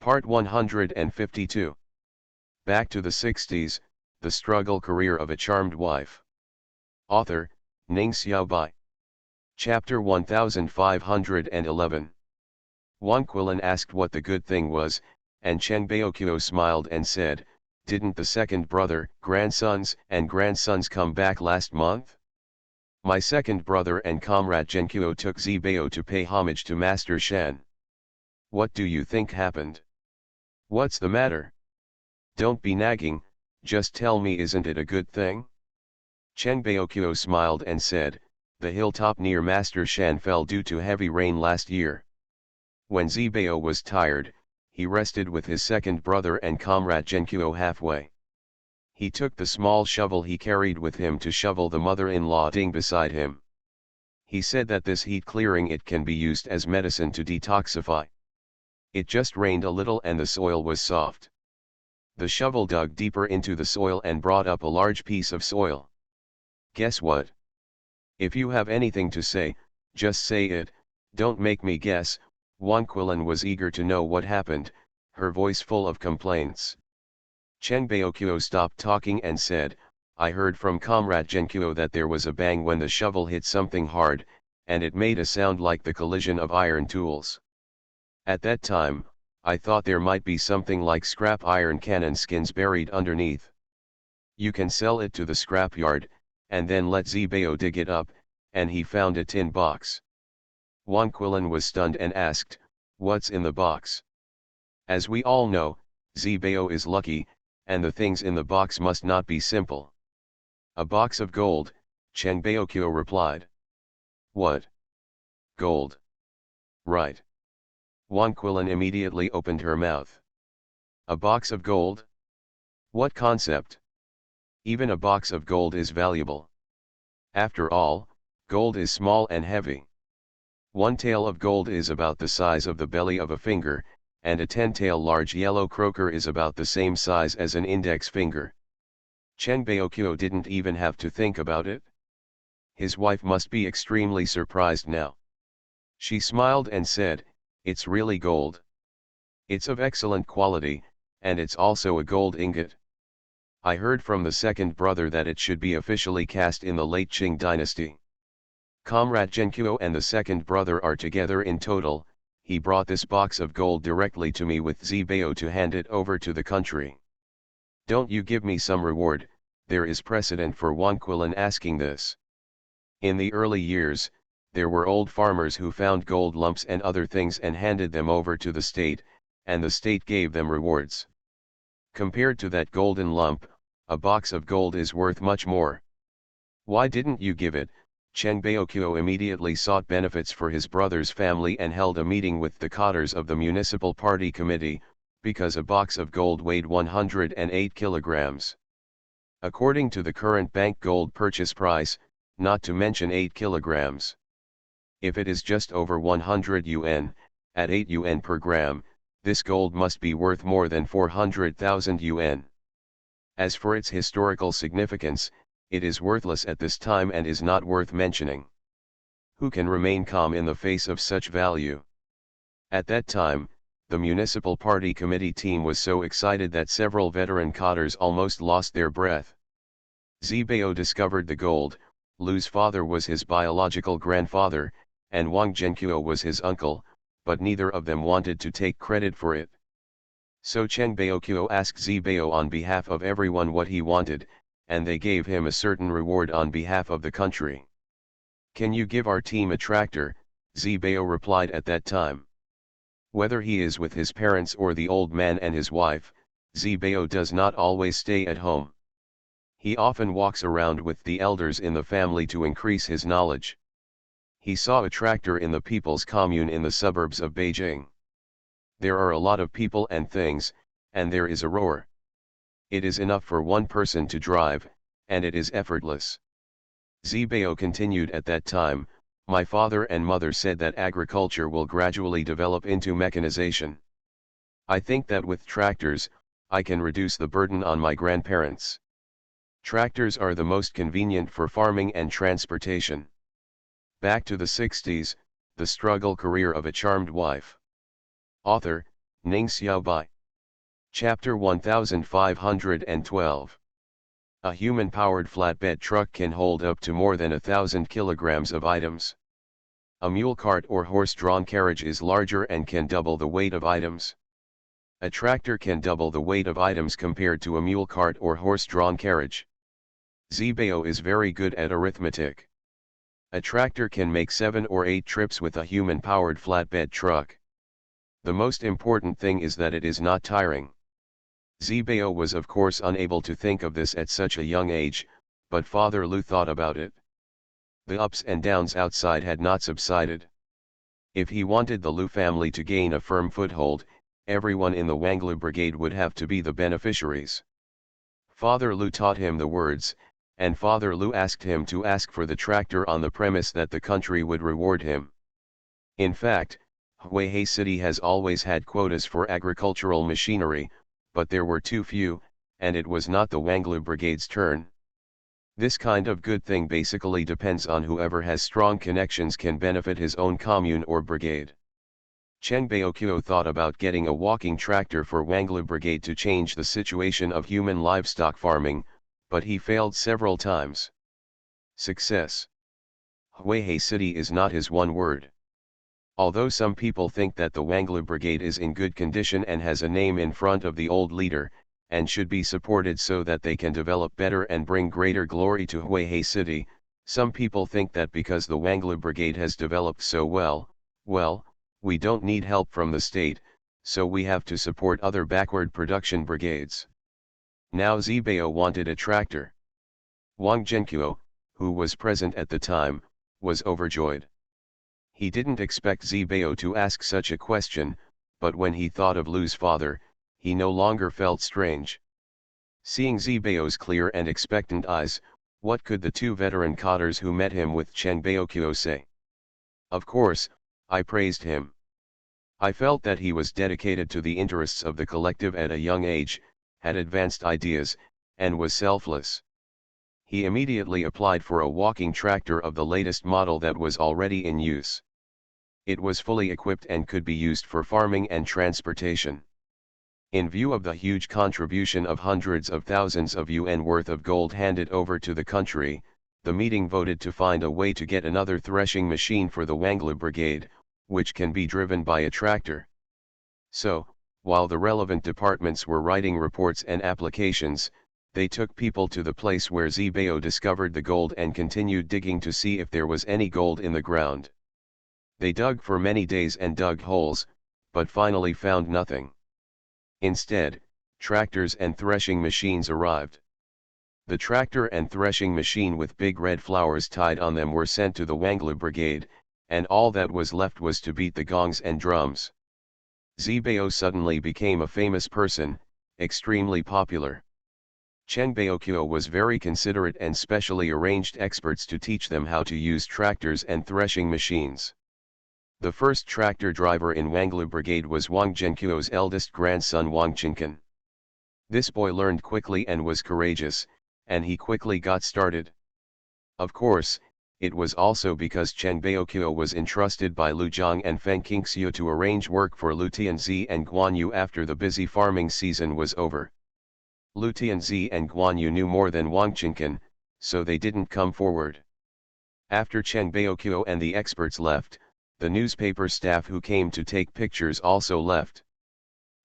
Part 152. Back to the 60s, the struggle career of a charmed wife. Author, Ning Xiaobai. Chapter 1511. Wang Quilin asked what the good thing was, and Chen Baoqiu smiled and said, "Didn't the second brother, grandsons come back last month? My second brother and comrade Zhenqiu took Zibao to pay homage to Master Shen. What do you think happened? What's the matter? Don't be nagging, just tell me, isn't it a good thing?" Chen Baoqiu smiled and said, "The hilltop near Master Shan fell due to heavy rain last year. When Zibao was tired, he rested with his second brother and comrade Zhenqiu halfway. He took the small shovel he carried with him to shovel the mother-in-law Ding beside him. He said that this heat clearing it can be used as medicine to detoxify. It just rained a little and the soil was soft. The shovel dug deeper into the soil and brought up a large piece of soil. Guess what? If you have anything to say, just say it, don't make me guess." Wang Quilin was eager to know what happened, her voice full of complaints. Chen Baoqiu stopped talking and said, "I heard from comrade Zhenqiu that there was a bang when the shovel hit something hard, and it made a sound like the collision of iron tools. At that time, I thought there might be something like scrap iron cannon skins buried underneath. You can sell it to the scrapyard, and then let Zibao dig it up," and he found a tin box. Wang Quilin was stunned and asked, "What's in the box?" As we all know, Zibao is lucky, and the things in the box must not be simple. "A box of gold," Chen Baoqiu replied. "What? Gold? Right." Wang Quilin immediately opened her mouth. "A box of gold? What concept? Even a box of gold is valuable. After all, gold is small and heavy. One tael of gold is about the size of the belly of a finger, and a 10-tael large yellow croaker is about the same size as an index finger." Chen Baoqiu didn't even have to think about it. His wife must be extremely surprised now. She smiled and said, "It's really gold. It's of excellent quality, and it's also a gold ingot. I heard from the second brother that it should be officially cast in the late Qing dynasty. Comrade Zhenqiu and the second brother are together in total. He brought this box of gold directly to me with Zibao to hand it over to the country. Don't you give me some reward?" There is precedent for Wang Quilin asking this. In the early years, there were old farmers who found gold lumps and other things and handed them over to the state, and the state gave them rewards. Compared to that golden lump, a box of gold is worth much more. Why didn't you give it? Chen Baoqiu immediately sought benefits for his brother's family and held a meeting with the cadres of the municipal party committee, because a box of gold weighed 108 kilograms. According to the current bank gold purchase price, not to mention 8 kilograms. If it is just over 100 yuan, at 8 yuan per gram, this gold must be worth more than 400,000 yuan. As for its historical significance, it is worthless at this time and is not worth mentioning. Who can remain calm in the face of such value? At that time, the municipal party committee team was so excited that several veteran cadres almost lost their breath. Zibao discovered the gold, Lu's father was his biological grandfather, and Wang Zhenqiu was his uncle, but neither of them wanted to take credit for it. So Chen Baoqiu asked Zibao on behalf of everyone what he wanted, and they gave him a certain reward on behalf of the country. "Can you give our team a tractor?" Zibao replied at that time. Whether he is with his parents or the old man and his wife, Zibao does not always stay at home. He often walks around with the elders in the family to increase his knowledge. He saw a tractor in the People's Commune in the suburbs of Beijing. There are a lot of people and things, and there is a roar. It is enough for one person to drive, and it is effortless. Zibao continued at that time, "My father and mother said that agriculture will gradually develop into mechanization. I think that with tractors, I can reduce the burden on my grandparents. Tractors are the most convenient for farming and transportation." Back to the 60s, the struggle career of a charmed wife. Author, Ning Xiao Bai. Chapter 1512. A human-powered flatbed truck can hold up to more than 1,000 kilograms of items. A mule cart or horse-drawn carriage is larger and can double the weight of items. A tractor can double the weight of items compared to a mule cart or horse-drawn carriage. Zbao is very good at arithmetic. A tractor can make 7 or 8 trips with a human-powered flatbed truck. The most important thing is that it is not tiring. Zbao was of course unable to think of this at such a young age, but Father Lu thought about it. The ups and downs outside had not subsided. If he wanted the Lu family to gain a firm foothold, everyone in the Wanglu brigade would have to be the beneficiaries. Father Lu taught him the words, and Father Lu asked him to ask for the tractor on the premise that the country would reward him. In fact, Huihei City has always had quotas for agricultural machinery, but there were too few, and it was not the Wanglu brigade's turn. This kind of good thing basically depends on whoever has strong connections can benefit his own commune or brigade. Cheng Baoqiu thought about getting a walking tractor for Wanglu brigade to change the situation of human livestock farming, but he failed several times. Success. Huihei City is not his one word. Although some people think that the Wanglu brigade is in good condition and has a name in front of the old leader, and should be supported so that they can develop better and bring greater glory to Huihei City, some people think that because the Wanglu brigade has developed so well, we don't need help from the state, so we have to support other backward production brigades. Now Zbao wanted a tractor. Wang Zhenqiu, who was present at the time, was overjoyed. He didn't expect Zbao to ask such a question, but when he thought of Lu's father, he no longer felt strange. Seeing Zbao's clear and expectant eyes, what could the two veteran cotters who met him with Cheng Baoqiu say? Of course, I praised him. I felt that he was dedicated to the interests of the collective at a young age, had advanced ideas, and was selfless. He immediately applied for a walking tractor of the latest model that was already in use. It was fully equipped and could be used for farming and transportation. In view of the huge contribution of hundreds of thousands of yuan worth of gold handed over to the country, the meeting voted to find a way to get another threshing machine for the Wanglu brigade, which can be driven by a tractor. So, while the relevant departments were writing reports and applications, they took people to the place where Zbao discovered the gold and continued digging to see if there was any gold in the ground. They dug for many days and dug holes, but finally found nothing. Instead, tractors and threshing machines arrived. The tractor and threshing machine with big red flowers tied on them were sent to the Wanglu brigade, and all that was left was to beat the gongs and drums. Zbao suddenly became a famous person, extremely popular. Cheng Baoqiu was very considerate and specially arranged experts to teach them how to use tractors and threshing machines. The first tractor driver in Wanglu brigade was Wang Zhenqiu's eldest grandson Wang Qinkan. This boy learned quickly and was courageous, and he quickly got started. Of course, it was also because Cheng Baoqiu was entrusted by Lu Zhang and Feng Qingxiu to arrange work for Lu Tianzi and Guan Yu after the busy farming season was over. Lu Tianzi and Guan Yu knew more than Wang Qinkan, so they didn't come forward. After Cheng Baoqiu and the experts left, the newspaper staff who came to take pictures also left.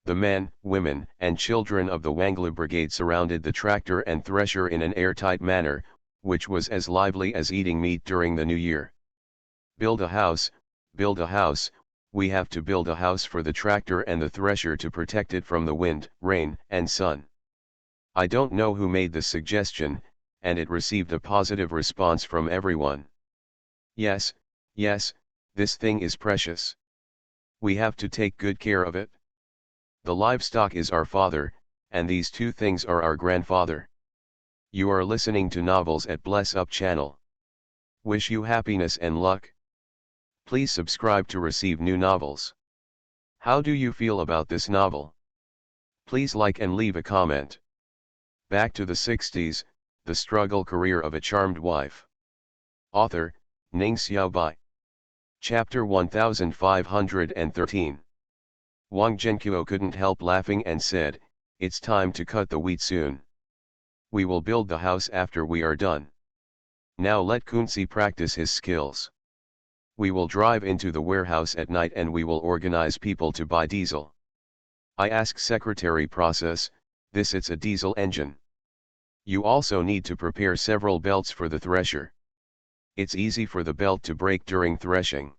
The men, women, and children of the Wanglu brigade surrounded the tractor and thresher in an airtight manner, which was as lively as eating meat during the new year. Build a house, we have to build a house for the tractor and the thresher to protect it from the wind, rain, and sun. I don't know who made this suggestion, and it received a positive response from everyone. Yes, this thing is precious. We have to take good care of it. The livestock is our father, and these two things are our grandfather. You are listening to novels at Bless Up channel. Wish you happiness and luck. Please subscribe to receive new novels. How do you feel about this novel? Please like and leave a comment. Back to the 60s, the struggle career of a charmed wife. Author, Ning Xiaobai. Chapter 1513. Wang Zhenqiu couldn't help laughing and said, "It's time to cut the wheat soon. We will build the house after we are done. Now let Kunzi practice his skills. We will drive into the warehouse at night and we will organize people to buy diesel. I ask secretary process, this it's a diesel engine. You also need to prepare several belts for the thresher. It's easy for the belt to break during threshing."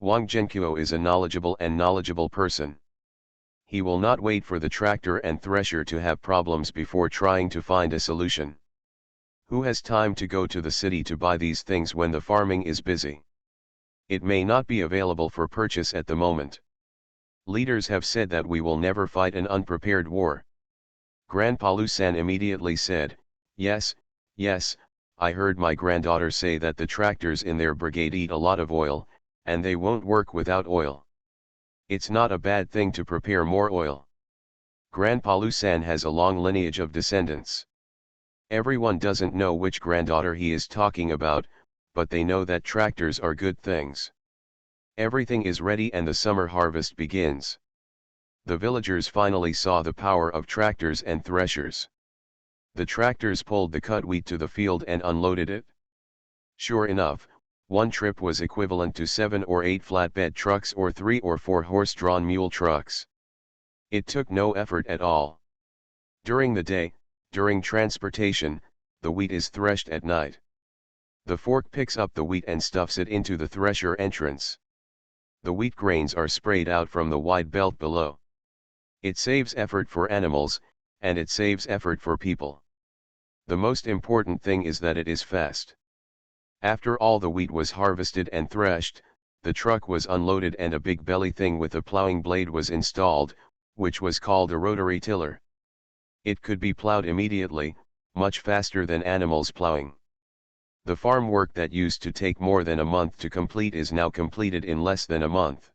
Wang Zhenqiu is a knowledgeable person. He will not wait for the tractor and thresher to have problems before trying to find a solution. Who has time to go to the city to buy these things when the farming is busy? It may not be available for purchase at the moment. Leaders have said that we will never fight an unprepared war. Grandpa Lu-san immediately said, yes, I heard my granddaughter say that the tractors in their brigade eat a lot of oil, and they won't work without oil. It's not a bad thing to prepare more oil. Grandpa Lu-san has a long lineage of descendants. Everyone doesn't know which granddaughter he is talking about, but they know that tractors are good things. Everything is ready and the summer harvest begins. The villagers finally saw the power of tractors and threshers. The tractors pulled the cut wheat to the field and unloaded it. Sure enough, one trip was equivalent to 7 or 8 flatbed trucks or 3 or 4 horse-drawn mule trucks. It took no effort at all. During the day, during transportation, the wheat is threshed at night. The fork picks up the wheat and stuffs it into the thresher entrance. The wheat grains are sprayed out from the wide belt below. It saves effort for animals, and it saves effort for people. The most important thing is that it is fast. After all the wheat was harvested and threshed, the truck was unloaded and a big belly thing with a plowing blade was installed, which was called a rotary tiller. It could be plowed immediately, much faster than animals plowing. The farm work that used to take more than a month to complete is now completed in less than a month.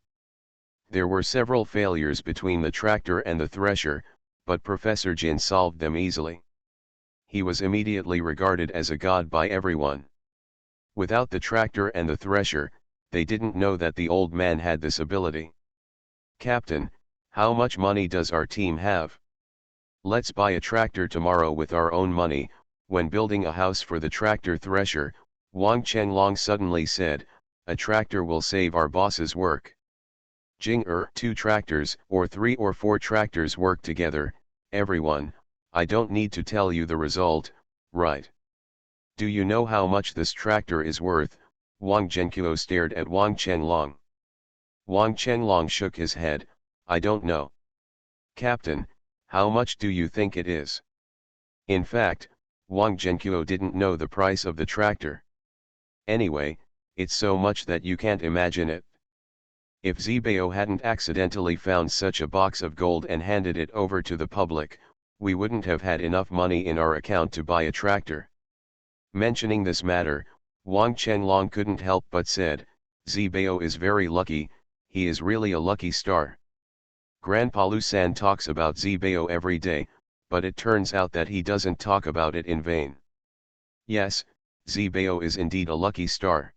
There were several failures between the tractor and the thresher, but Professor Jin solved them easily. He was immediately regarded as a god by everyone. Without the tractor and the thresher, they didn't know that the old man had this ability. "Captain, how much money does our team have? Let's buy a tractor tomorrow with our own money." When building a house for the tractor thresher, Wang Chenglong suddenly said, "A tractor will save our boss's work." "2 tractors, or 3 or 4 tractors work together, everyone, I don't need to tell you the result, right? Do you know how much this tractor is worth?" Wang Zhenqiu stared at Wang Chenglong. Wang Chenglong shook his head, "I don't know." "Captain, how much do you think it is?" In fact, Wang Zhenqiu didn't know the price of the tractor. Anyway, it's so much that you can't imagine it. If Zibao hadn't accidentally found such a box of gold and handed it over to the public, we wouldn't have had enough money in our account to buy a tractor. Mentioning this matter, Wang Chenglong couldn't help but said, "Zibao is very lucky, he is really a lucky star." Grandpa Lu-san talks about Zibao every day, but it turns out that he doesn't talk about it in vain. Yes, Zibao is indeed a lucky star.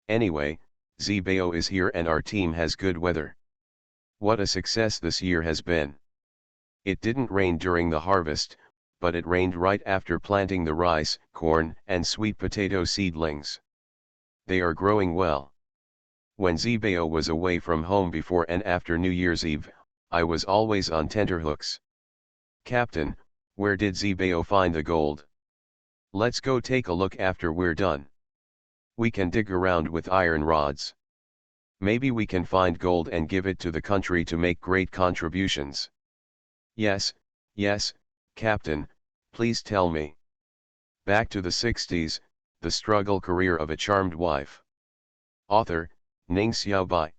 Anyway, Zibao is here and our team has good weather. What a success this year has been. It didn't rain during the harvest, but it rained right after planting the rice, corn, and sweet potato seedlings. They are growing well. When Zibao was away from home before and after New Year's Eve, I was always on tenterhooks. "Captain, where did Zibao find the gold? Let's go take a look after we're done. We can dig around with iron rods. Maybe we can find gold and give it to the country to make great contributions." Yes, Captain, please tell me." Back to the 60s, the struggle career of a charmed wife. Author, Ning Xiaobai.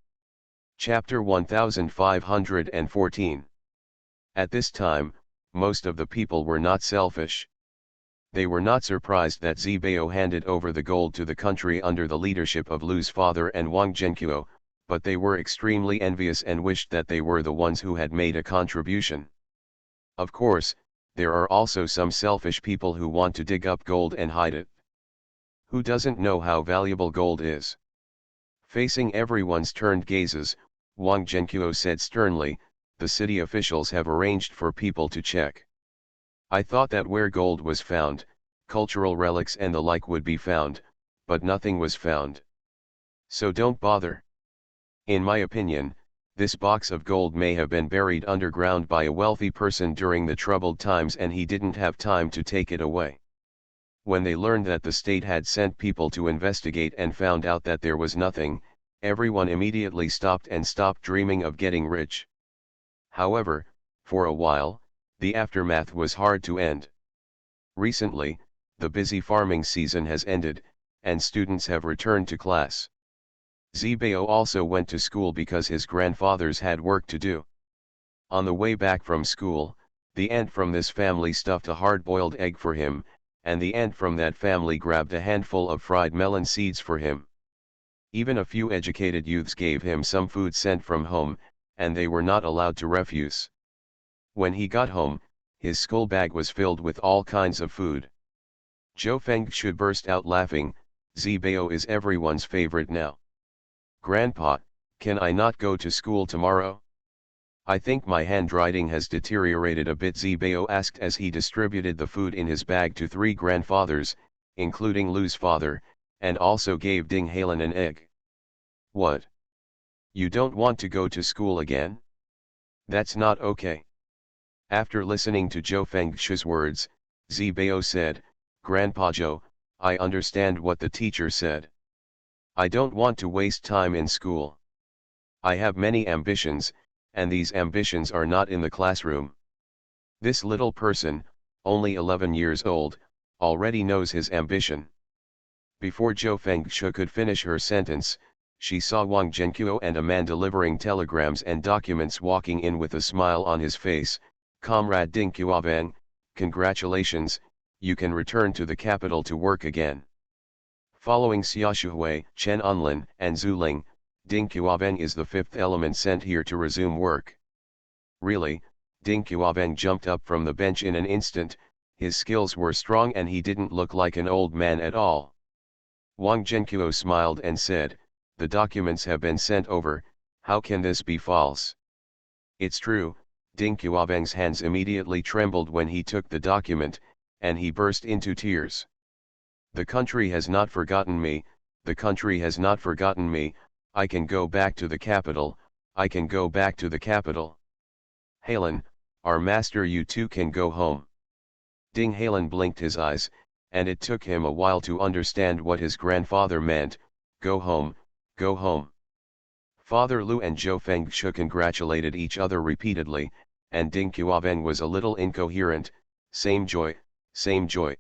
Chapter 1514. At this time, most of the people were not selfish. They were not surprised that Zibao handed over the gold to the country under the leadership of Lu's father and Wang Zhenqiu, but they were extremely envious and wished that they were the ones who had made a contribution. Of course, there are also some selfish people who want to dig up gold and hide it. Who doesn't know how valuable gold is? Facing everyone's turned gazes, Wang Zhenqiu said sternly, the city officials have arranged for people to check. I thought that where gold was found, cultural relics and the like would be found, but nothing was found. So don't bother. In my opinion, this box of gold may have been buried underground by a wealthy person during the troubled times and he didn't have time to take it away. When they learned that the state had sent people to investigate and found out that there was nothing, everyone immediately stopped dreaming of getting rich. However, for a while, the aftermath was hard to end. Recently, the busy farming season has ended, and students have returned to class. Zibao also went to school because his grandfathers had work to do. On the way back from school, the aunt from this family stuffed a hard-boiled egg for him, and the aunt from that family grabbed a handful of fried melon seeds for him. Even a few educated youths gave him some food sent from home, and they were not allowed to refuse. When he got home, his school bag was filled with all kinds of food. Zhou Fengshu burst out laughing. Zibao is everyone's favorite now. Grandpa, can I not go to school tomorrow? I think my handwriting has deteriorated a bit, Zibao asked as he distributed the food in his bag to 3 grandfathers, including Lu's father, and also gave Ding Halen an egg. What? You don't want to go to school again? That's not okay. After listening to Zhou Fengshu's words, Zibao said, Grandpa Zhou, I understand what the teacher said. I don't want to waste time in school. I have many ambitions, and these ambitions are not in the classroom. This little person, only 11 years old, already knows his ambition. Before Zhou Fengshu could finish her sentence, she saw Wang Zhenqiu and a man delivering telegrams and documents walking in with a smile on his face. Comrade Ding Qiuavang, congratulations, you can return to the capital to work again. Following Xiaoshuhui, Chen Enlin, and Zhu Ling, Ding Qiuavang is the 5th element sent here to resume work. Really, Ding Qiuavang jumped up from the bench in an instant. His skills were strong and he didn't look like an old man at all. Wang Zhenqiu smiled and said, the documents have been sent over, how can this be false? It's true. Ding Qiuavang's hands immediately trembled when he took the document, and he burst into tears. The country has not forgotten me, the country has not forgotten me, I can go back to the capital, I can go back to the capital. Halen, our master, you too can go home. Ding Halen blinked his eyes, and it took him a while to understand what his grandfather meant, go home, go home. Father Lu and Zhou Fengshu congratulated each other repeatedly, and Ding Qiuavang was a little incoherent, same joy, same joy.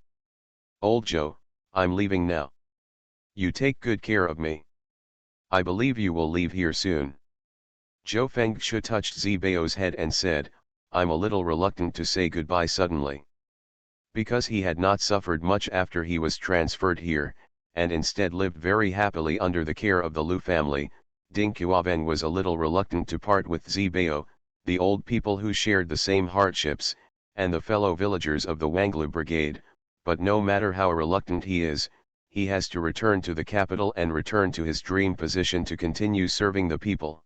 Old Zhou, I'm leaving now. You take good care of me. I believe you will leave here soon. Zhou Fengshu touched Zibao's head and said, I'm a little reluctant to say goodbye suddenly. Because he had not suffered much after he was transferred here, and instead lived very happily under the care of the Lu family, Ding Qiuavang was a little reluctant to part with Zibao, the old people who shared the same hardships, and the fellow villagers of the Wanglu Brigade, but no matter how reluctant he is, he has to return to the capital and return to his dream position to continue serving the people.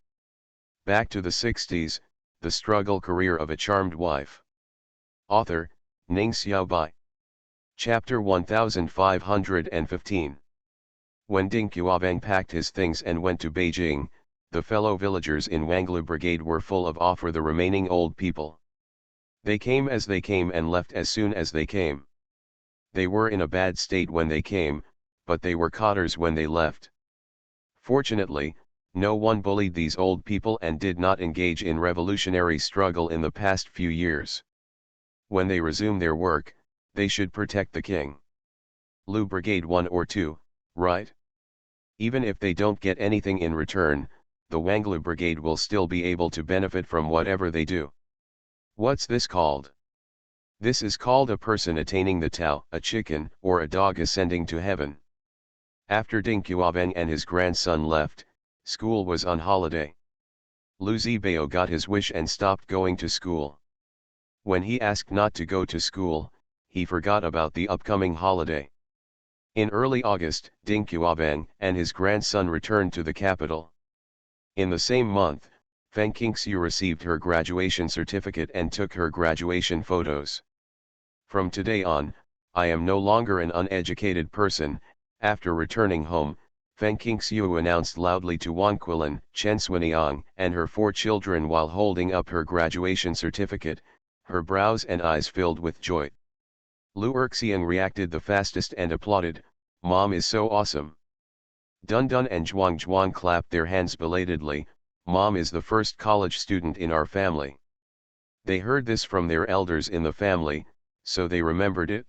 Back to the 60s, the struggle career of a charmed wife. Author, Ning Xiaobai. Chapter 1515. When Ding Qiuavang packed his things and went to Beijing, the fellow villagers in Wanglu Brigade were full of awe for the remaining old people. They came as they came and left as soon as they came. They were in a bad state when they came, but they were cotters when they left. Fortunately, no one bullied these old people and did not engage in revolutionary struggle in the past few years. When they resume their work, they should protect the king. Lu Brigade 1 or 2, right? Even if they don't get anything in return, the Wanglu Brigade will still be able to benefit from whatever they do. What's this called? This is called a person attaining the Tao, a chicken, or a dog ascending to heaven. After Ding Qiuavang and his grandson left, school was on holiday. Lu Zibao got his wish and stopped going to school. When he asked not to go to school, he forgot about the upcoming holiday. In early August, Ding Qiuavang and his grandson returned to the capital. In the same month, Feng Qingxiu received her graduation certificate and took her graduation photos. From today on, I am no longer an uneducated person. After returning home, Feng Qingxiu announced loudly to Wang Quilin, Chen Suniang, and her 4 children while holding up her graduation certificate, her brows and eyes filled with joy. Lu Erxiang reacted the fastest and applauded, "Mom is so awesome." Dun Dun and Zhuang Zhuang clapped their hands belatedly, "Mom is the first college student in our family." They heard this from their elders in the family, so they remembered it.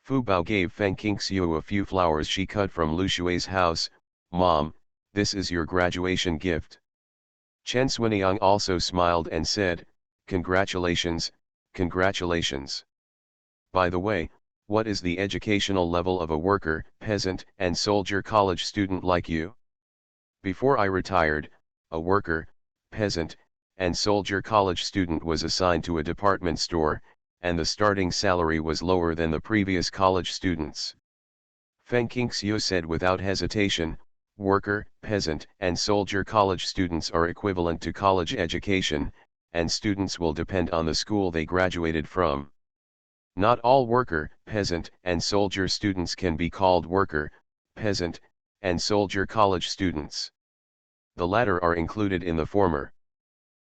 Fu Bao gave Feng Qingxiu a few flowers she cut from Lu Shui's house. "Mom, this is your graduation gift." Chen Suniang also smiled and said, "Congratulations, congratulations. By the way, what is the educational level of a worker, peasant, and soldier college student like you?" Before I retired, a worker, peasant, and soldier college student was assigned to a department store, and the starting salary was lower than the previous college students. Feng Qingxiu said without hesitation, "Worker, peasant, and soldier college students are equivalent to college education, and students will depend on the school they graduated from. Not all worker, peasant, and soldier students can be called worker, peasant, and soldier college students. The latter are included in the former."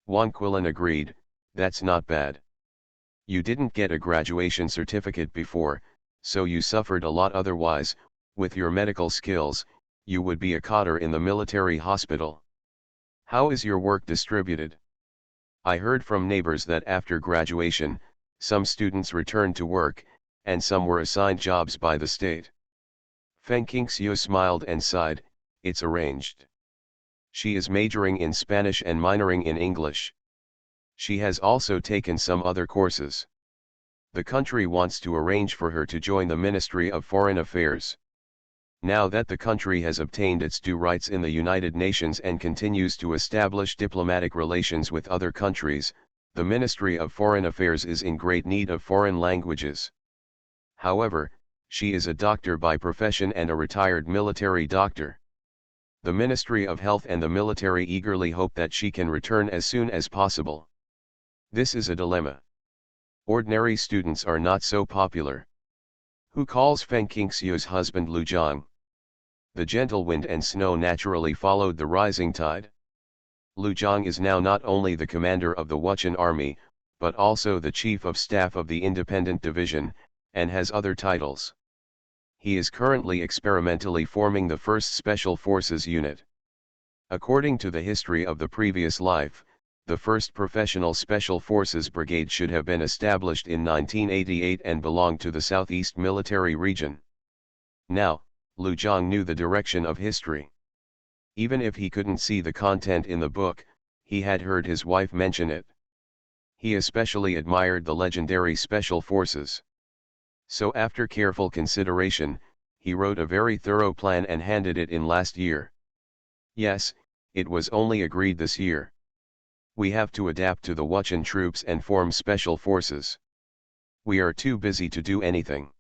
Wang Quilin agreed, "That's not bad. You didn't get a graduation certificate before, so you suffered a lot. Otherwise, with your medical skills, you would be a cotter in the military hospital. How is your work distributed?" I heard from neighbors that after graduation, some students returned to work, and some were assigned jobs by the state. Feng Qingxiu smiled and sighed, "It's arranged." She is majoring in Spanish and minoring in English. She has also taken some other courses. The country wants to arrange for her to join the Ministry of Foreign Affairs. Now that the country has obtained its due rights in the United Nations and continues to establish diplomatic relations with other countries, the Ministry of Foreign Affairs is in great need of foreign languages. However, she is a doctor by profession and a retired military doctor. The Ministry of Health and the military eagerly hope that she can return as soon as possible. This is a dilemma. Ordinary students are not so popular. Who calls Feng Qingxiu's husband Lu Zhang? The gentle wind and snow naturally followed the rising tide. Lu Zhang is now not only the commander of the Wuchen army, but also the chief of staff of the Independent Division, and has other titles. He is currently experimentally forming the 1st Special Forces Unit. According to the history of the previous life, the 1st Professional Special Forces Brigade should have been established in 1988 and belonged to the Southeast Military Region. Now, Lu Zhang knew the direction of history. Even if he couldn't see the content in the book, he had heard his wife mention it. He especially admired the legendary Special Forces. So after careful consideration, he wrote a very thorough plan and handed it in last year. Yes, it was only agreed this year. We have to adapt to the Wuchen troops and form special forces. We are too busy to do anything.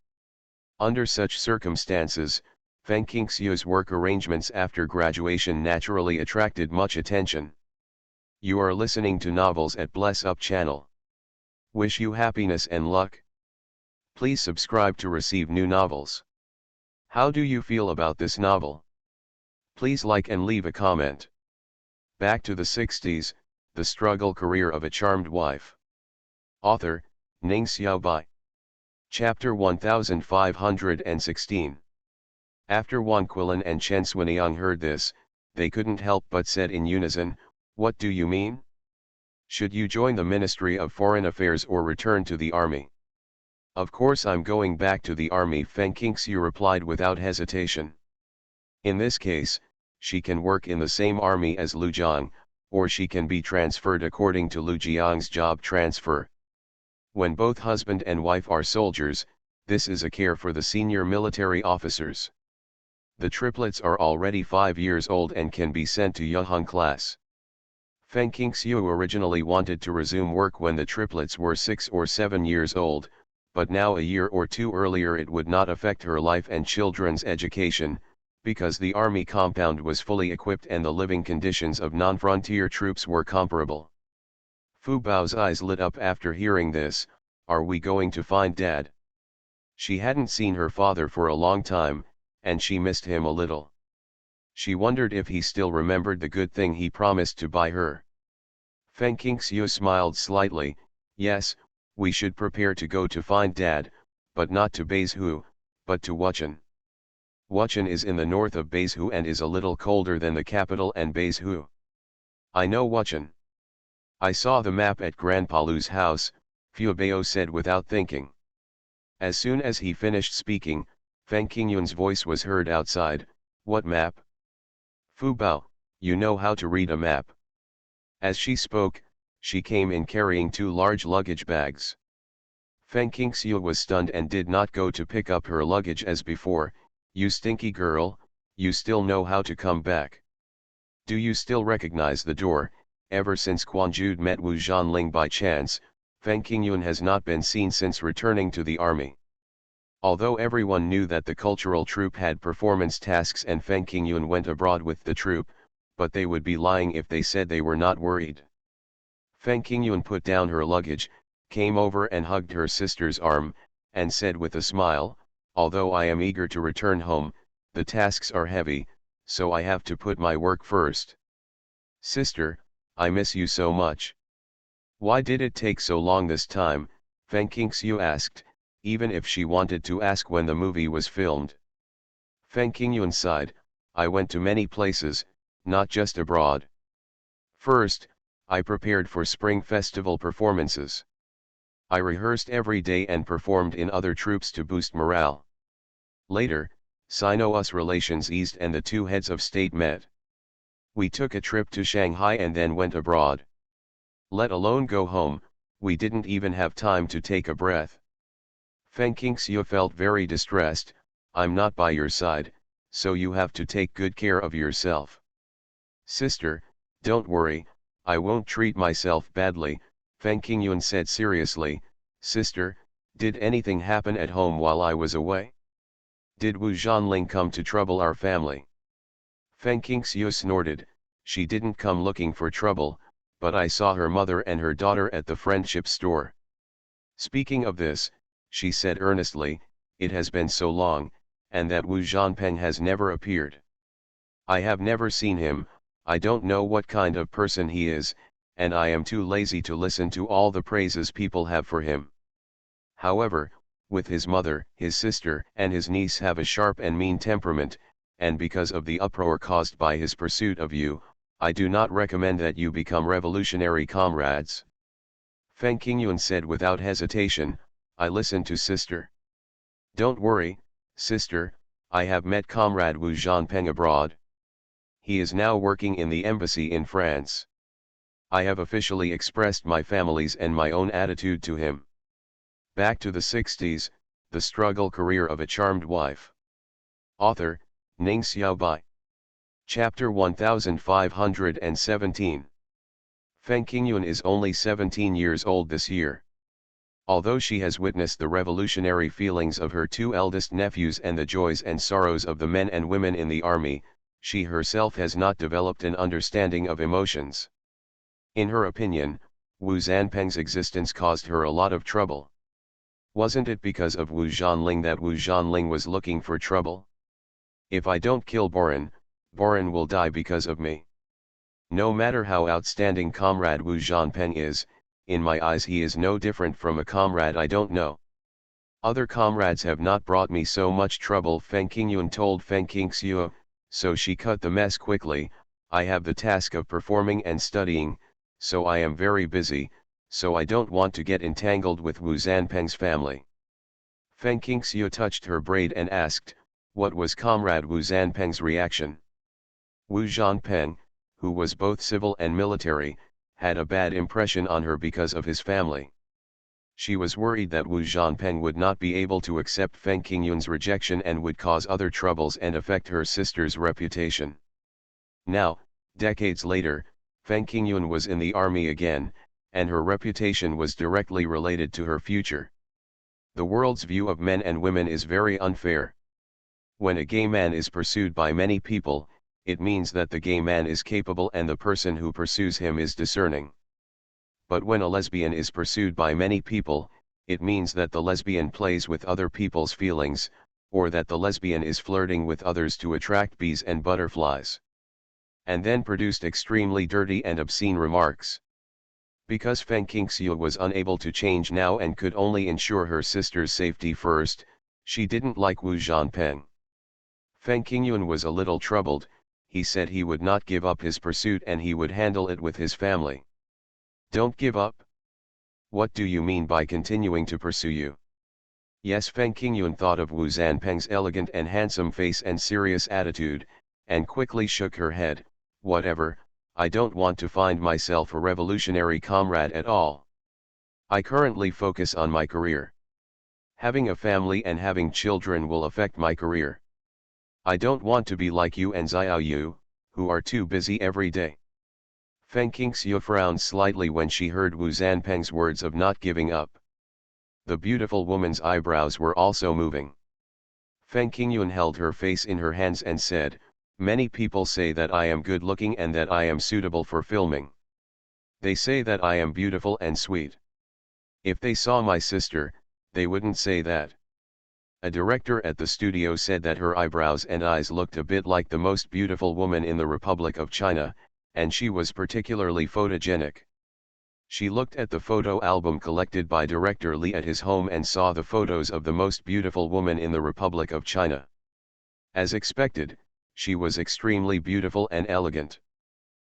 Under such circumstances, Feng Qingxiu's work arrangements after graduation naturally attracted much attention. You are listening to Novels at Bless Up channel. Wish you happiness and luck. Please subscribe to receive new novels. How do you feel about this novel? Please like and leave a comment. Back to the 60s, the struggle career of a charmed wife. Author, Ning Xiaobai. Chapter 1516. After Wang Quilin and Chen Suniang heard this, they couldn't help but said in unison, "What do you mean? Should you join the Ministry of Foreign Affairs or return to the army?" "Of course I'm going back to the army," Feng Qingxiu replied without hesitation. In this case, she can work in the same army as Lu Zhang, or she can be transferred according to Lu Jiang's job transfer. When both husband and wife are soldiers, this is a care for the senior military officers. The triplets are already 5 years old and can be sent to Yuheng class. Feng Qingxiu originally wanted to resume work when the triplets were 6 or 7 years old, but now a year or two earlier it would not affect her life and children's education, Because the army compound was fully equipped and the living conditions of non-frontier troops were comparable. Fu Bao's eyes lit up after hearing this. Are we going to find Dad? She hadn't seen her father for a long time, and she missed him a little. She wondered if he still remembered the good thing he promised to buy her. Feng Qingxiu smiled slightly. Yes, we should prepare to go to find Dad, but not to Beizhu, but to Wuchen. Wuchen is in the north of Beizhu and is a little colder than the capital and Beizhu. I know Wuchen. I saw the map at Grandpa Lu's house, Fu Bao said without thinking. As soon as he finished speaking, Feng Qingyun's voice was heard outside. What map? Fu Bao, you know how to read a map. As she spoke, she came in carrying 2 large luggage bags. Feng Qingxiu was stunned and did not go to pick up her luggage as before. You stinky girl, you still know how to come back. Do you still recognize the door? Ever since Quan Jude met Wu Zhanling by chance, Feng Qingyun has not been seen since returning to the army. Although everyone knew that the cultural troop had performance tasks and Feng Qingyun went abroad with the troop, but they would be lying if they said they were not worried. Feng Qingyun put down her luggage, came over and hugged her sister's arm, and said with a smile, although I am eager to return home, the tasks are heavy, so I have to put my work first. Sister, I miss you so much. Why did it take so long this time? Feng Qingxiu asked, even if she wanted to ask when the movie was filmed. Feng Qingyun sighed, I went to many places, not just abroad. First, I prepared for spring festival performances. I rehearsed every day and performed in other troops to boost morale. Later, Sino-US relations eased and the 2 heads of state met. We took a trip to Shanghai and then went abroad. Let alone go home, we didn't even have time to take a breath. Feng Qingxiu felt very distressed. I'm not by your side, so you have to take good care of yourself. Sister, don't worry, I won't treat myself badly, Feng Qingyun said seriously. Sister, did anything happen at home while I was away? Did Wu Zhanling come to trouble our family? Feng Qingxiu snorted, she didn't come looking for trouble, but I saw her mother and her daughter at the friendship store. Speaking of this, she said earnestly, it has been so long, and that Wu Zhanpeng has never appeared. I have never seen him, I don't know what kind of person he is, and I am too lazy to listen to all the praises people have for him. However, with his mother, his sister and his niece have a sharp and mean temperament, and because of the uproar caused by his pursuit of you, I do not recommend that you become revolutionary comrades. Feng Qingyun said without hesitation, I listen to sister. Don't worry, sister, I have met Comrade Wu Zhanpeng abroad. He is now working in the embassy in France. I have officially expressed my family's and my own attitude to him. Back to the 60s, the struggle career of a charmed wife. Author, Ning Xiaobai. Chapter 1517. Feng Qingyun is only 17 years old this year. Although she has witnessed the revolutionary feelings of her 2 eldest nephews and the joys and sorrows of the men and women in the army, she herself has not developed an understanding of emotions. In her opinion, Wu Zhanpeng's existence caused her a lot of trouble. Wasn't it because of Wu Zhanling that Wu Zhanling was looking for trouble? If I don't kill Boran, Boran will die because of me. No matter how outstanding Comrade Wu Zhanpeng is, in my eyes he is no different from a comrade I don't know. Other comrades have not brought me so much trouble, Feng Qingyun told Feng Qingxiu, so she cut the mess quickly. I have the task of performing and studying, so I am very busy, so I don't want to get entangled with Wu Zhanpeng's family. Feng Qingxiu touched her braid and asked, what was Comrade Wu Zhanpeng's reaction? Wu Zhanpeng, who was both civil and military, had a bad impression on her because of his family. She was worried that Wu Zhanpeng would not be able to accept Feng Qingyun's rejection and would cause other troubles and affect her sister's reputation. Now, decades later, Feng Qingyun was in the army again, and her reputation was directly related to her future. The world's view of men and women is very unfair. When a gay man is pursued by many people, it means that the gay man is capable and the person who pursues him is discerning. But when a lesbian is pursued by many people, it means that the lesbian plays with other people's feelings, or that the lesbian is flirting with others to attract bees and butterflies. And then produced extremely dirty and obscene remarks. Because Feng Qingxiu was unable to change now and could only ensure her sister's safety first, she didn't like Wu Zhanpeng. Feng Qingyun was a little troubled. He said he would not give up his pursuit and he would handle it with his family. Don't give up? What do you mean by continuing to pursue you? Yes, Feng Qingyun thought of Wu Zhanpeng's elegant and handsome face and serious attitude, and quickly shook her head. Whatever, I don't want to find myself a revolutionary comrade at all. I currently focus on my career. Having a family and having children will affect my career. I don't want to be like you and Xiao Yu, who are too busy every day. Feng Qingxiu frowned slightly when she heard Wu Zhanpeng's words of not giving up. The beautiful woman's eyebrows were also moving. Feng Qingyun held her face in her hands and said, "Many people say that I am good looking and that I am suitable for filming. They say that I am beautiful and sweet. If they saw my sister, they wouldn't say that." A director at the studio said that her eyebrows and eyes looked a bit like the most beautiful woman in the Republic of China, and she was particularly photogenic. She looked at the photo album collected by director Li at his home and saw the photos of the most beautiful woman in the Republic of China. As expected, she was extremely beautiful and elegant.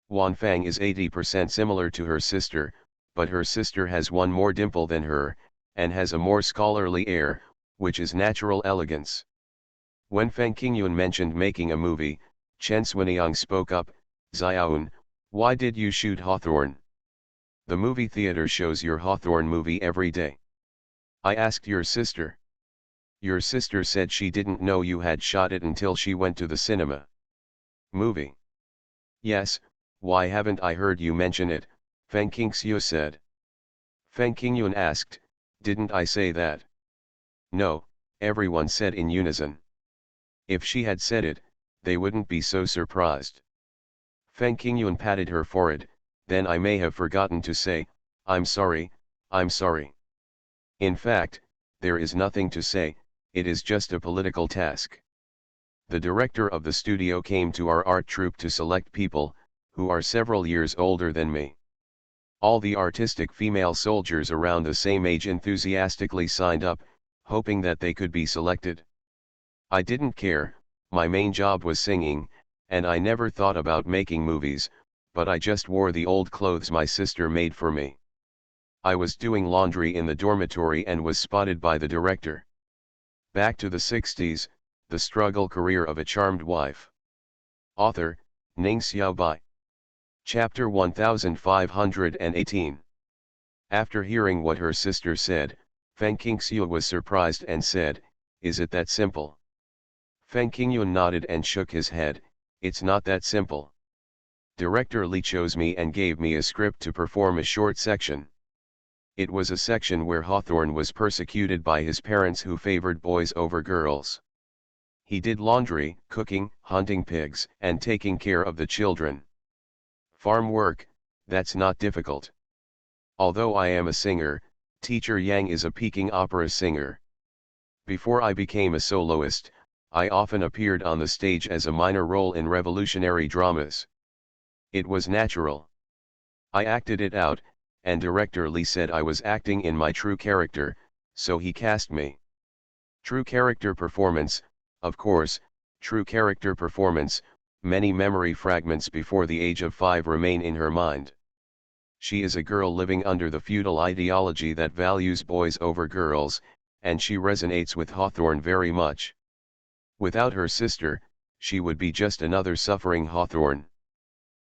Wan Fang is 80% similar to her sister, but her sister has one more dimple than her, and has a more scholarly air, which is natural elegance. When Feng Qingyun mentioned making a movie, Chen Swiniang spoke up, "Xiaoyun, why did you shoot Hawthorne? The movie theater shows your Hawthorne movie every day." "I asked your sister. Your sister said she didn't know you had shot it until she went to the cinema." "Movie?" "Yes, why haven't I heard you mention it?" Feng Qingxiu said. Feng Qingyun asked, "Didn't I say that?" "No," everyone said in unison. If she had said it, they wouldn't be so surprised. Feng Qingyun patted her forehead. "Then I may have forgotten to say, I'm sorry, I'm sorry. In fact, there is nothing to say, it is just a political task. The director of the studio came to our art troupe to select people, who are several years older than me. All the artistic female soldiers around the same age enthusiastically signed up, hoping that they could be selected. I didn't care, my main job was singing, and I never thought about making movies, but I just wore the old clothes my sister made for me. I was doing laundry in the dormitory and was spotted by the director." Back to the 60s, the struggle career of a charmed wife. Author, Ning Xiaobai. Chapter 1518. After hearing what her sister said, Feng Qingxiu was surprised and said, "Is it that simple?" Feng Qingyun nodded and shook his head. "It's not that simple. Director Li chose me and gave me a script to perform a short section. It was a section where Hawthorne was persecuted by his parents who favored boys over girls. He did laundry, cooking, hunting pigs, and taking care of the children. Farm work, that's not difficult. Although I am a singer, Teacher Yang is a Peking opera singer. Before I became a soloist, I often appeared on the stage as a minor role in revolutionary dramas. It was natural. I acted it out, and director Li said I was acting in my true character, so he cast me. True character performance, of course, true character performance, many memory fragments before the age of 5 remain in her mind. She is a girl living under the feudal ideology that values boys over girls, and she resonates with Hawthorne very much. Without her sister, she would be just another suffering Hawthorne.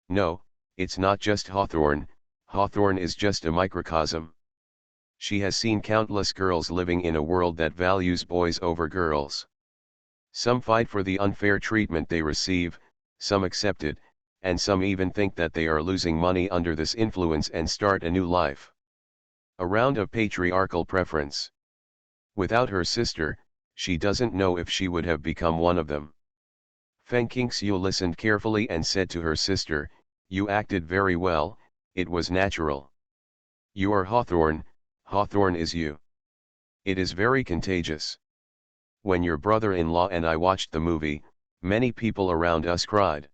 No, it's not just Hawthorne, Hawthorne is just a microcosm. She has seen countless girls living in a world that values boys over girls. Some fight for the unfair treatment they receive, some accept it, and some even think that they are losing money under this influence and start a new life. A round of patriarchal preference. Without her sister, she doesn't know if she would have become one of them. Feng Qingxiu listened carefully and said to her sister, "You acted very well, it was natural. You are Hawthorne, Hawthorne is you. It is very contagious. When your brother-in-law and I watched the movie, many people around us cried,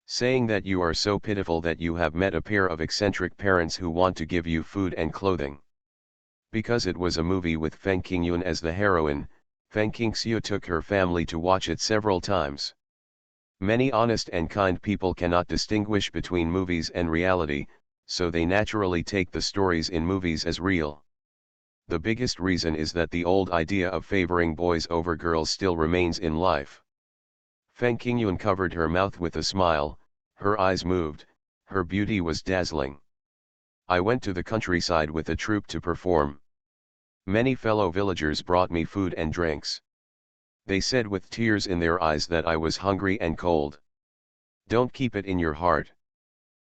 saying that you are so pitiful that you have met a pair of eccentric parents who want to give you food and clothing." Because it was a movie with Feng Qingyun as the heroine, Feng Qingxiu took her family to watch it several times. Many honest and kind people cannot distinguish between movies and reality, so they naturally take the stories in movies as real. The biggest reason is that the old idea of favoring boys over girls still remains in life. Feng Qingyun covered her mouth with a smile, her eyes moved, her beauty was dazzling. "I went to the countryside with a troupe to perform. Many fellow villagers brought me food and drinks. They said with tears in their eyes that I was hungry and cold. Don't keep it in your heart.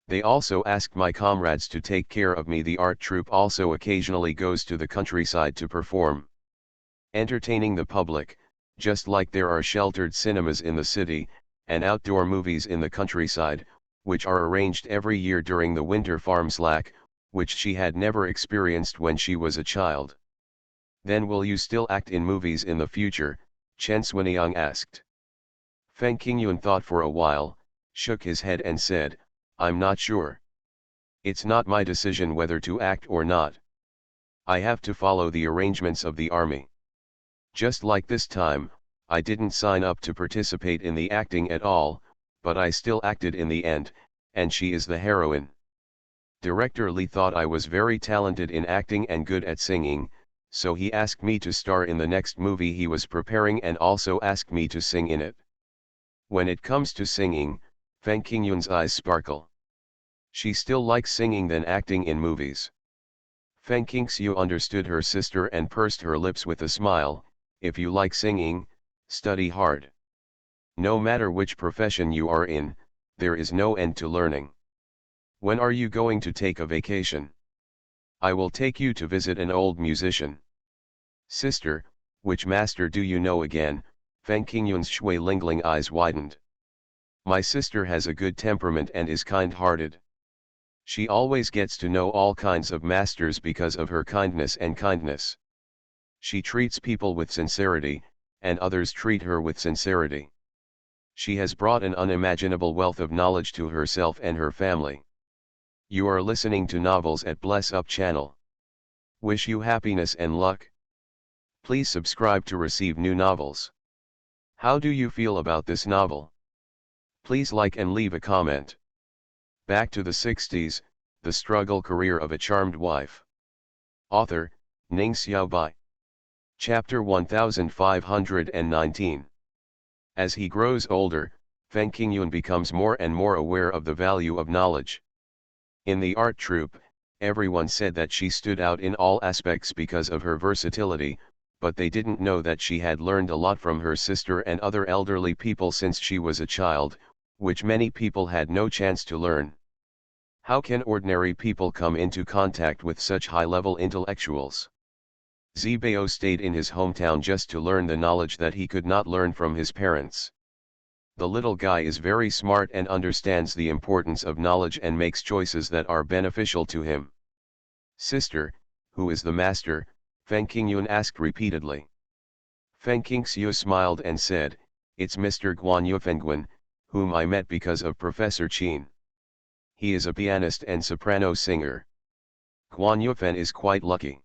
They also asked my comrades to take care of me." The art troupe also occasionally goes to the countryside to perform, entertaining the public, just like there are sheltered cinemas in the city, and outdoor movies in the countryside, which are arranged every year during the winter farm slack, which she had never experienced when she was a child. "Then will you still act in movies in the future?" Chen Xuanyang asked. Feng Qingyun thought for a while, shook his head and said, "I'm not sure. It's not my decision whether to act or not. I have to follow the arrangements of the army. Just like this time, I didn't sign up to participate in the acting at all, but I still acted in the end, and she is the heroine. Director Li thought I was very talented in acting and good at singing, so he asked me to star in the next movie he was preparing and also asked me to sing in it." When it comes to singing, Feng Qingyun's eyes sparkle. She still likes singing than acting in movies. Feng Qingxiu understood her sister and pursed her lips with a smile. "If you like singing, study hard. No matter which profession you are in, there is no end to learning. When are you going to take a vacation? I will take you to visit an old musician." "Sister, which master do you know again?" Feng Qingyun's shui lingling eyes widened. "My sister has a good temperament and is kind-hearted. She always gets to know all kinds of masters because of her kindness and kindness. She treats people with sincerity, and others treat her with sincerity. She has brought an unimaginable wealth of knowledge to herself and her family." You are listening to Novels at Bless Up channel. Wish you happiness and luck. Please subscribe to receive new novels. How do you feel about this novel? Please like and leave a comment. Back to the 60s, the struggle career of a charmed wife. Author, Ning Xiaobai. Chapter 1519. As he grows older, Feng Qingyun becomes more and more aware of the value of knowledge. In the art troupe, everyone said that she stood out in all aspects because of her versatility, but they didn't know that she had learned a lot from her sister and other elderly people since she was a child, which many people had no chance to learn. How can ordinary people come into contact with such high-level intellectuals? Zibao stayed in his hometown just to learn the knowledge that he could not learn from his parents. The little guy is very smart and understands the importance of knowledge and makes choices that are beneficial to him. "Sister, who is the master?" Feng Qingyun asked repeatedly. Feng Qingxiu smiled and said, "It's Mr. Guan Yufengguan, whom I met because of Professor Qin. He is a pianist and soprano singer. Guan Yufen is quite lucky.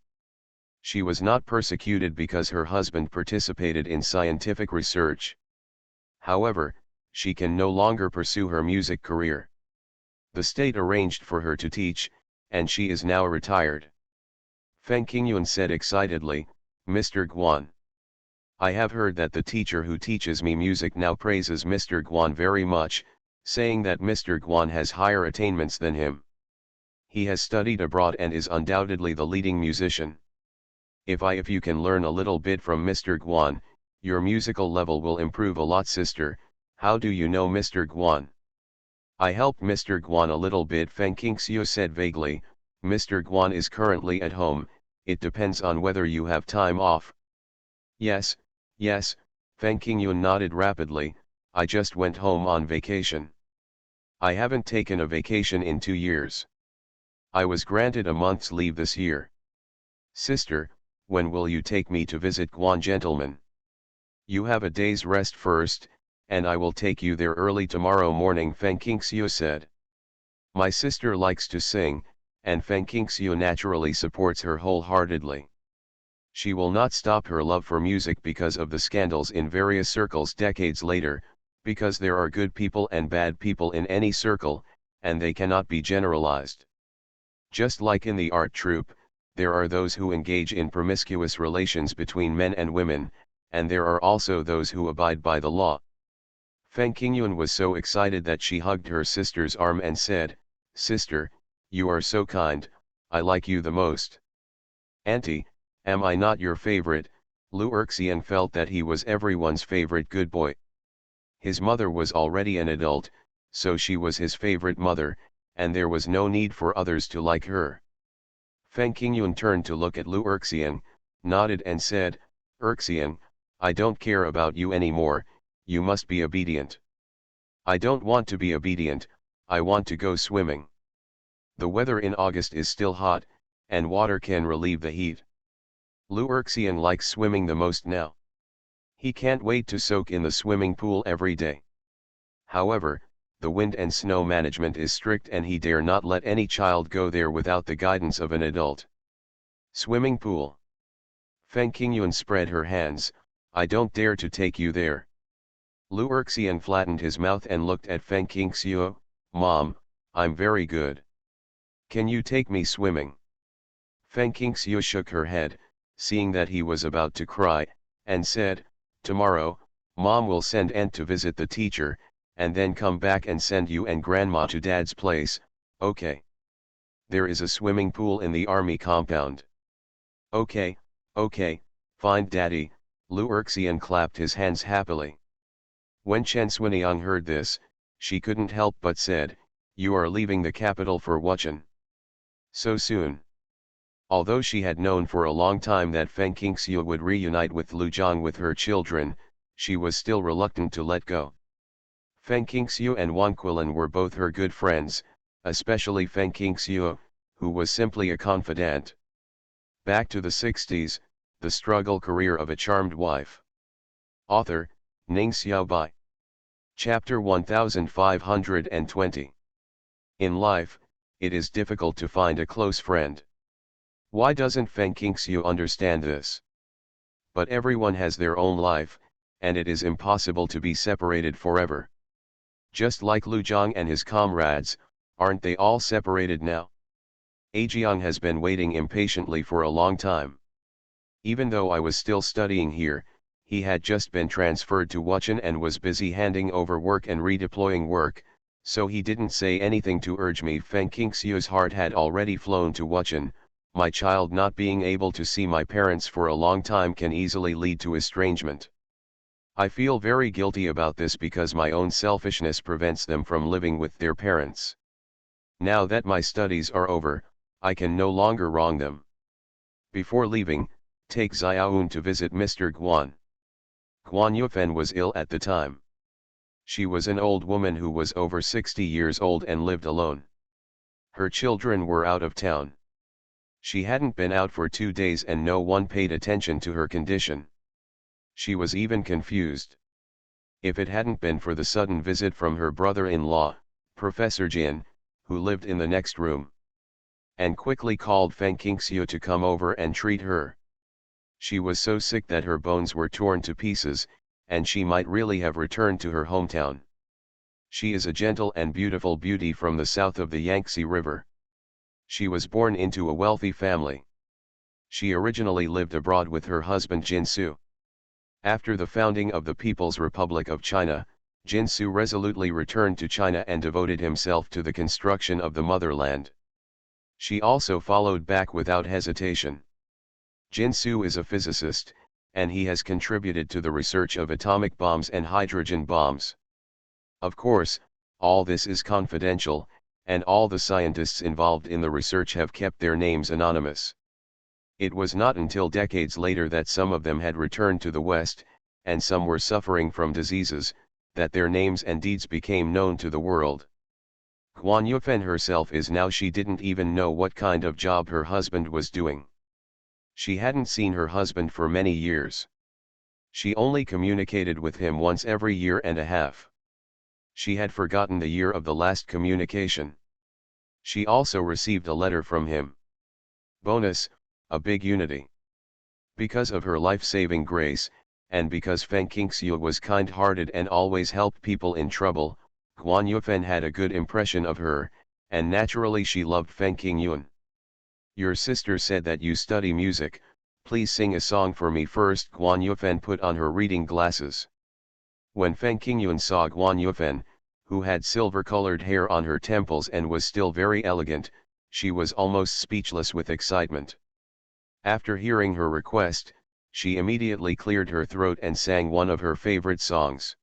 She was not persecuted because her husband participated in scientific research. However, she can no longer pursue her music career. The state arranged for her to teach, and she is now retired." Feng Qingyun said excitedly, "Mr. Guan. I have heard that the teacher who teaches me music now praises Mr. Guan very much, saying that Mr. Guan has higher attainments than him. He has studied abroad and is undoubtedly the leading musician. If you can learn a little bit from Mr. Guan, your musical level will improve a lot." "Sister, how do you know Mr. Guan?" "I helped Mr. Guan a little bit," Feng Qingxiu said vaguely. "Mr. Guan is currently at home, it depends on whether you have time off." "Yes, Yes, Feng Qingyun nodded rapidly, I just went home on vacation. I haven't taken a vacation in 2 years. I was granted a month's leave this year. Sister, when will you take me to visit Guan gentlemen? You have a day's rest first, and I will take you there early tomorrow morning, Feng Qingxiu said. My sister likes to sing, and Feng Qingxiu naturally supports her wholeheartedly. She will not stop her love for music because of the scandals in various circles decades later, because there are good people and bad people in any circle, and they cannot be generalized. Just like in the art troupe, there are those who engage in promiscuous relations between men and women, and there are also those who abide by the law. Feng Qingyun was so excited that she hugged her sister's arm and said, Sister, you are so kind, I like you the most. Auntie, am I not your favorite? Lu Erxian felt that he was everyone's favorite good boy. His mother was already an adult, so she was his favorite mother, and there was no need for others to like her. Feng Qingyun turned to look at Lu Erxian, nodded and said, Erxian, I don't care about you anymore, you must be obedient. I don't want to be obedient, I want to go swimming. The weather in August is still hot, and water can relieve the heat. Lu Erxian likes swimming the most now. He can't wait to soak in the swimming pool every day. However, the wind and snow management is strict and he dare not let any child go there without the guidance of an adult. Swimming pool. Feng Qingyun spread her hands, I don't dare to take you there. Lu Erxian flattened his mouth and looked at Feng Qingxiu, Mom, I'm very good. Can you take me swimming? Feng Qingxiu shook her head, seeing that he was about to cry, and said, Tomorrow, Mom will send Aunt to visit the teacher, and then come back and send you and Grandma to Dad's place, okay? There is a swimming pool in the army compound. Okay, fine Daddy, Lu Erxian clapped his hands happily. When Chen Swiniang heard this, she couldn't help but said, You are leaving the capital for Wuchen. So soon. Although she had known for a long time that Feng Qingxiu would reunite with Lu Zhang with her children, she was still reluctant to let go. Feng Qingxiu and Wang Quilin were both her good friends, especially Feng Qingxiu, who was simply a confidant. Back to the 60s, the struggle career of a charmed wife. Author, Ning Xiaobai. Chapter 1520. In life, it is difficult to find a close friend. Why doesn't Feng Qingxiu understand this? But everyone has their own life, and it is impossible to be separated forever. Just like Lu Zhang and his comrades, aren't they all separated now? Ajiang has been waiting impatiently for a long time. Even though I was still studying here, he had just been transferred to Wuchen and was busy handing over work and redeploying work, so he didn't say anything to urge me. Feng Qingxiu's heart had already flown to Wuchen. My child not being able to see my parents for a long time can easily lead to estrangement. I feel very guilty about this because my own selfishness prevents them from living with their parents. Now that my studies are over, I can no longer wrong them. Before leaving, take Xiaoun to visit Mr. Guan. Guan Yufen was ill at the time. She was an old woman who was over 60 years old and lived alone. Her children were out of town. She hadn't been out for 2 days and no one paid attention to her condition. She was even confused. If it hadn't been for the sudden visit from her brother-in-law, Professor Jin, who lived in the next room, and quickly called Feng Qingxiu to come over and treat her. She was so sick that her bones were torn to pieces, and she might really have returned to her hometown. She is a gentle and beautiful beauty from the south of the Yangtze River. She was born into a wealthy family. She originally lived abroad with her husband Jinsu. After the founding of the People's Republic of China, Jinsu resolutely returned to China and devoted himself to the construction of the motherland. She also followed back without hesitation. Jinsu is a physicist, and he has contributed to the research of atomic bombs and hydrogen bombs. Of course, all this is confidential, and all the scientists involved in the research have kept their names anonymous. It was not until decades later that some of them had returned to the West, and some were suffering from diseases, that their names and deeds became known to the world. Guan Yufen herself is now she didn't even know what kind of job her husband was doing. She hadn't seen her husband for many years. She only communicated with him once every year and a half. She had forgotten the year of the last communication. She also received a letter from him. Bonus, a big unity. Because of her life-saving grace, and because Feng Qingxiu was kind-hearted and always helped people in trouble, Guan Yufen had a good impression of her, and naturally she loved Feng Qingyun. Your sister said that you study music, please sing a song for me first. Guan Yufen put on her reading glasses. When Feng Qingyun saw Guan Yufen, who had silver-colored hair on her temples and was still very elegant, she was almost speechless with excitement. After hearing her request, she immediately cleared her throat and sang one of her favorite songs.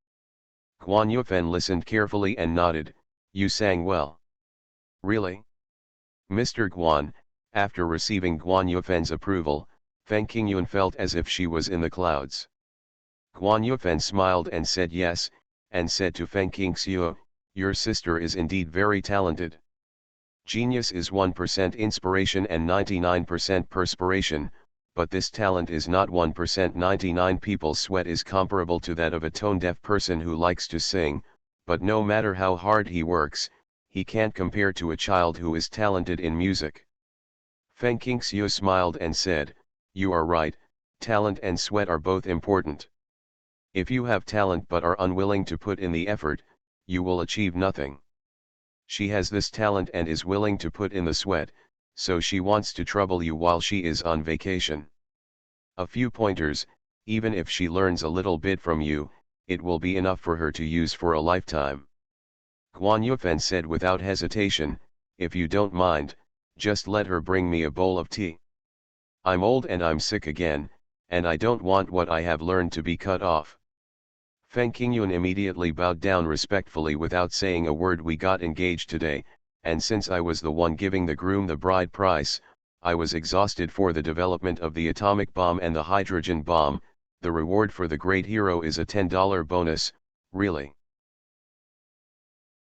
Guan Yufen listened carefully and nodded, "You sang well." "Really?" Mr. Guan, after receiving Guan Yufen's approval, Feng Qingyun felt as if she was in the clouds. Guan Yufen smiled and said yes, and said to Feng Qingxiu, "Your sister is indeed very talented. Genius is 1% inspiration and 99% perspiration, but this talent is not 1%. 99 people's sweat is comparable to that of a tone-deaf person who likes to sing, but no matter how hard he works, he can't compare to a child who is talented in music." Feng Qingxiu smiled and said, "You are right, talent and sweat are both important. If you have talent but are unwilling to put in the effort, you will achieve nothing. She has this talent and is willing to put in the sweat, so she wants to trouble you while she is on vacation. A few pointers, even if she learns a little bit from you, it will be enough for her to use for a lifetime." Guan Yufen said without hesitation, "If you don't mind, just let her bring me a bowl of tea. I'm old and I'm sick again, and I don't want what I have learned to be cut off." Feng Qingyun immediately bowed down respectfully without saying a word. "We got engaged today, and since I was the one giving the groom the bride price, I was exhausted for the development of the atomic bomb and the hydrogen bomb. The reward for the great hero is a $10 bonus, really."